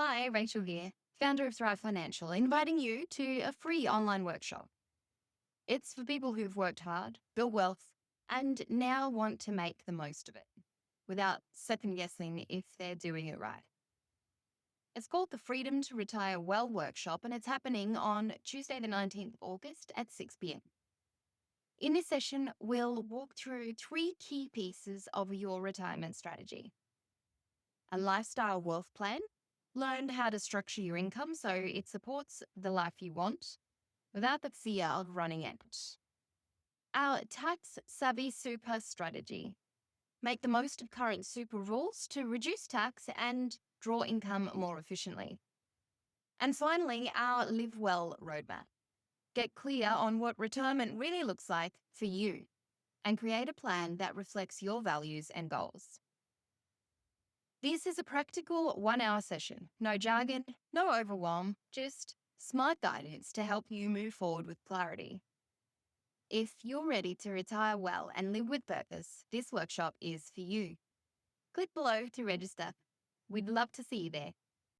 Hi, Rachel here, founder of Thrive Financial, inviting you to a free online workshop. It's for people who've worked hard, built wealth, and now want to make the most of it without second guessing if they're doing it right. It's called the Freedom to Retire Well Workshop, and it's happening on Tuesday, the 19th of August at 6 p.m. In this session, we'll walk through 3 key pieces of your retirement strategy: a lifestyle wealth plan, learn how to structure your income so it supports the life you want without the fear of running out. Our tax savvy super strategy: make the most of current super rules to reduce tax and draw income more efficiently. And finally, our live well roadmap: get clear on what retirement really looks like for you and create a plan that reflects your values and goals. This is a practical 1-hour session. No jargon, no overwhelm, just smart guidance to help you move forward with clarity. If you're ready to retire well and live with purpose, this workshop is for you. Click below to register. We'd love to see you there.